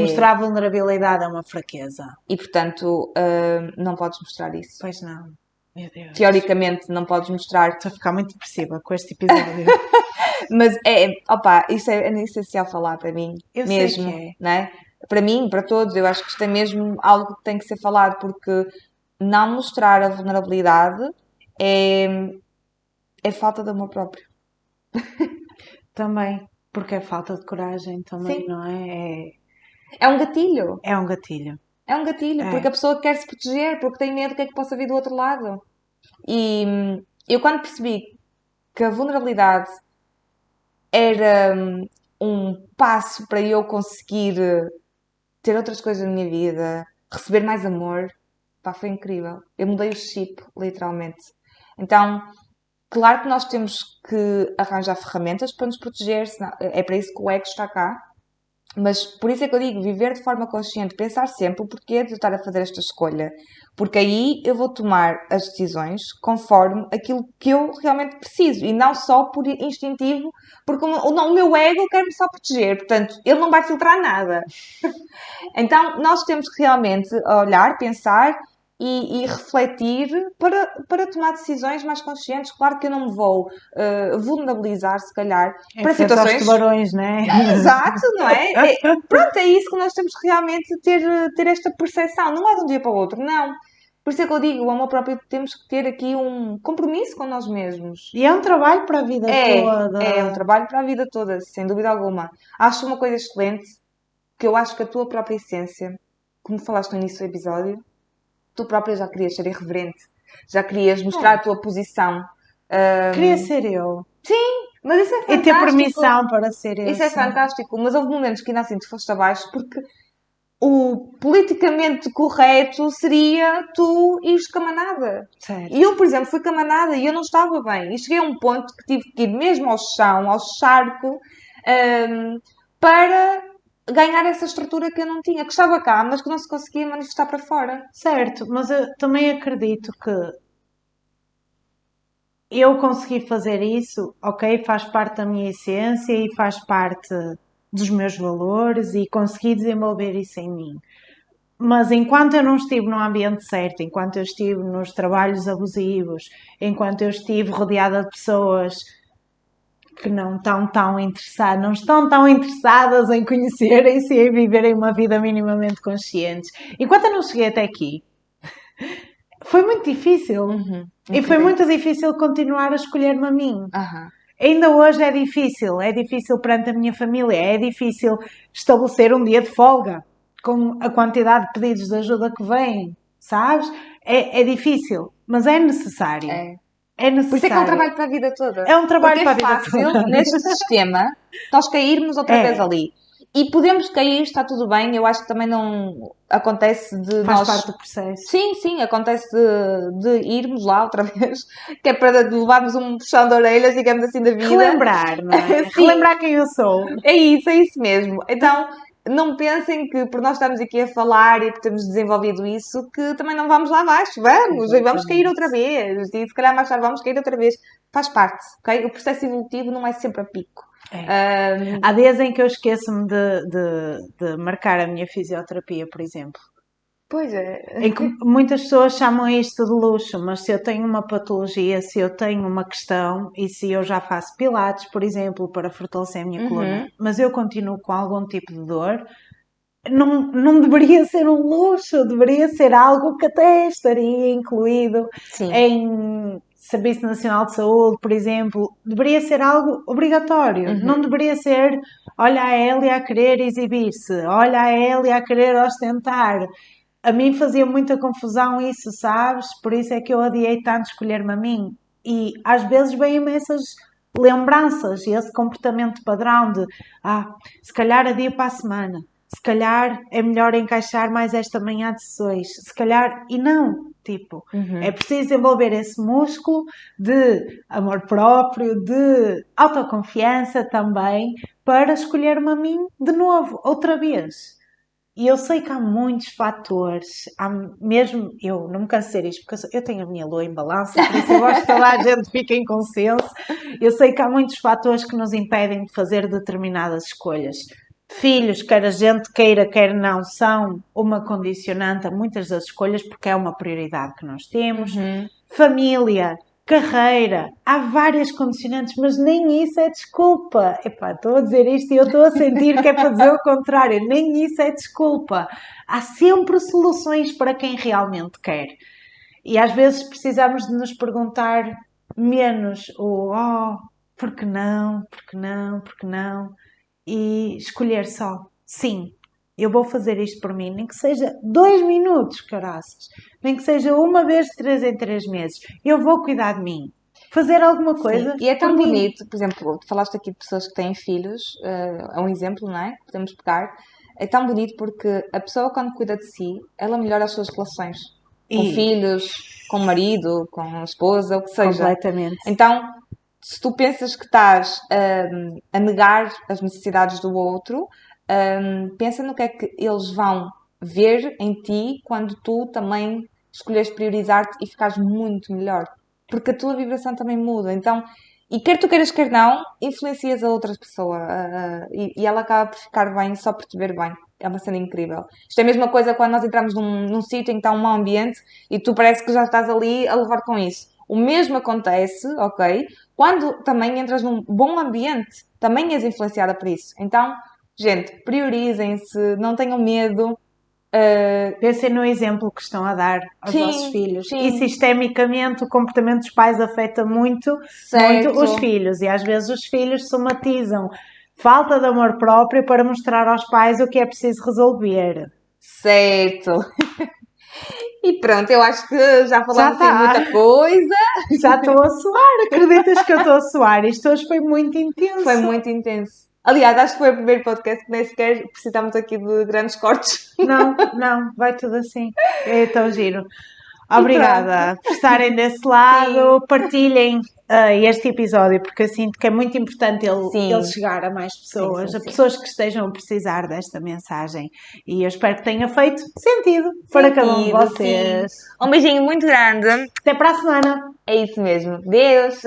Mostrar vulnerabilidade é uma fraqueza. E portanto, não podes mostrar isso. Pois não, meu Deus. Teoricamente, não podes mostrar. Estou a ficar muito depressiva com este episódio. Mas isto é essencial falar para mim, Eu sei que mesmo, é. né? Para mim, para todos, eu acho que isto é mesmo algo que tem que ser falado, porque não mostrar a vulnerabilidade é, é falta de amor próprio. Também, porque é falta de coragem também, Sim, não é? é um gatilho. É um gatilho. É um gatilho, É. porque a pessoa quer se proteger, porque tem medo do que é que possa vir do outro lado. E eu quando percebi que a vulnerabilidade era um passo para eu conseguir ter outras coisas na minha vida, receber mais amor, pá, foi incrível. Eu mudei o chip, literalmente. Então, claro que nós temos que arranjar ferramentas para nos proteger, é para isso que o ego está cá. Mas por isso é que eu digo, viver de forma consciente, pensar sempre o porquê de eu estar a fazer esta escolha. Porque aí eu vou tomar as decisões conforme aquilo que eu realmente preciso e não só por instintivo, porque o meu ego quer-me só proteger, portanto, ele não vai filtrar nada. Então, nós temos que realmente olhar, pensar e refletir para tomar decisões mais conscientes. Claro que eu não me vou vulnerabilizar, se calhar, para Aos situações. tubarões, não é? Exato, não é? Pronto, é isso que nós temos que realmente ter esta percepção. Não é de um dia para o outro, não. Por isso é que eu digo, o amor próprio temos que ter aqui um compromisso com nós mesmos. E é um trabalho para a vida toda. É um trabalho para a vida toda, sem dúvida alguma. Acho uma coisa excelente, que eu acho que a tua própria essência, como falaste no início do episódio, tu própria já querias ser irreverente, já querias mostrar a tua posição. Queria ser eu. Mas isso é E fantástico. ter permissão para ser eu. Isso é sim. fantástico, mas houve momentos que ainda assim te foste abaixo porque o politicamente correto seria tu ires com a manada. Certo. E eu, por exemplo, fui com a manada e eu não estava bem. E cheguei a um ponto que tive que ir mesmo ao chão, ao charco, para ganhar essa estrutura que eu não tinha, que estava cá, mas que não se conseguia manifestar para fora. Certo, mas eu também acredito que eu consegui fazer isso, ok, faz parte da minha essência e faz parte dos meus valores e consegui desenvolver isso em mim. Mas enquanto eu não estive no ambiente certo, enquanto eu estive nos trabalhos abusivos, enquanto eu estive rodeada de pessoas que não estão tão interessadas, não estão tão interessadas em conhecerem-se e em viverem uma vida minimamente consciente. Enquanto eu não cheguei até aqui, foi muito difícil. E foi muito difícil continuar a escolher-me a mim. Ainda hoje é difícil perante a minha família, é difícil estabelecer um dia de folga com a quantidade de pedidos de ajuda que vêm, sabes? É difícil, mas é necessário. É necessário. Por isso é que é um trabalho para a vida toda. É um trabalho porque para a é vida fácil, toda. neste sistema, nós cairmos outra vez ali. E podemos cair, está tudo bem. Eu acho que também não acontece de Faz nós... parte do processo. Sim, acontece de irmos lá outra vez, que é para levarmos um puxão de orelhas, digamos assim, da vida. Relembrar, não é? Relembrar quem eu sou. É isso mesmo. Então, não pensem que por nós estarmos aqui a falar e por termos desenvolvido isso, que também não vamos lá abaixo. Vamos cair outra vez. E se calhar mais tarde vamos cair outra vez. Faz parte, ok? O processo evolutivo não é sempre a pico. Há dias em que eu esqueço-me de marcar a minha fisioterapia, por exemplo. Pois é. Em que muitas pessoas chamam isto de luxo, mas se eu tenho uma patologia, se eu tenho uma questão e se eu já faço pilates, por exemplo, para fortalecer a minha coluna, mas eu continuo com algum tipo de dor, não deveria ser um luxo, deveria ser algo que até estaria incluído em Serviço Nacional de Saúde, por exemplo, deveria ser algo obrigatório, não deveria ser, olha a Hélia a querer exibir-se, olha a Hélia a querer ostentar. A mim fazia muita confusão isso, sabes? Por isso é que eu adiei tanto escolher-me a mim. E às vezes vêm-me essas lembranças e esse comportamento padrão de se calhar adio para a semana, se calhar é melhor encaixar mais esta manhã de sessões, se calhar, e não, tipo, é preciso desenvolver esse músculo de amor próprio, de autoconfiança também, para escolher-me a mim de novo, outra vez. E eu sei que há muitos fatores, mesmo eu não me canso de dizer isto, porque eu tenho a minha lua em balança, por isso eu gosto que toda a gente fique em consenso. Eu sei que há muitos fatores que nos impedem de fazer determinadas escolhas. Filhos, quer a gente queira, quer não, são uma condicionante a muitas das escolhas, porque é uma prioridade que nós temos. Família, carreira, há várias condicionantes, mas nem isso é desculpa. Epá, estou a dizer isto e eu estou a sentir que é para dizer o contrário. Nem isso é desculpa. Há sempre soluções para quem realmente quer. E às vezes precisamos de nos perguntar menos por que não, por que não, por que não? E escolher só sim. eu vou fazer isto por mim, nem que seja 2 minutos, caraças, nem que seja uma vez de 3 em 3 meses, eu vou cuidar de mim. Fazer alguma coisa Sim, e é por tão mim. bonito, por exemplo, tu falaste aqui de pessoas que têm filhos, é um exemplo, não é? Podemos pegar. É tão bonito porque a pessoa, quando cuida de si, ela melhora as suas relações com E filhos, com o marido, com a esposa, o que seja. completamente. Então, se tu pensas que estás a negar as necessidades do outro, pensa no que é que eles vão ver em ti quando tu também escolheres priorizar-te e ficares muito melhor. Porque a tua vibração também muda. Então, e quer tu queiras, quer não, influencias a outra pessoa. E ela acaba por ficar bem só por te ver bem. É uma cena incrível. Isto é a mesma coisa quando nós entramos num sítio em que está um mau ambiente e tu parece que já estás ali a levar com isso. O mesmo acontece, ok? Quando também entras num bom ambiente, também és influenciada por isso. Então, gente, priorizem-se, não tenham medo. Pensem no exemplo que estão a dar aos vossos Sim, filhos. E sim, sistemicamente o comportamento dos pais afeta muito, muito os certo, filhos. E às vezes os filhos somatizam falta de amor próprio para mostrar aos pais o que é preciso resolver. certo. E pronto, eu acho que já Já falamos assim de está. muita coisa. Já estou a suar. Acreditas que eu estou a suar? Isto hoje foi muito Foi intenso. muito intenso. Aliás, acho que foi o primeiro podcast que nem sequer precisamos aqui de grandes cortes. Não, não, vai tudo assim. É tão giro. E pronto. Obrigada por estarem desse Sim, lado. Partilhem este episódio, porque eu sinto que é muito importante ele sim, chegar a mais sim, sim, pessoas, a sim. pessoas que estejam a precisar desta mensagem. E eu espero que tenha feito sentido para cada um de Sentido, sim. vocês. Um beijinho muito grande. Até para a semana! É isso mesmo. Deus.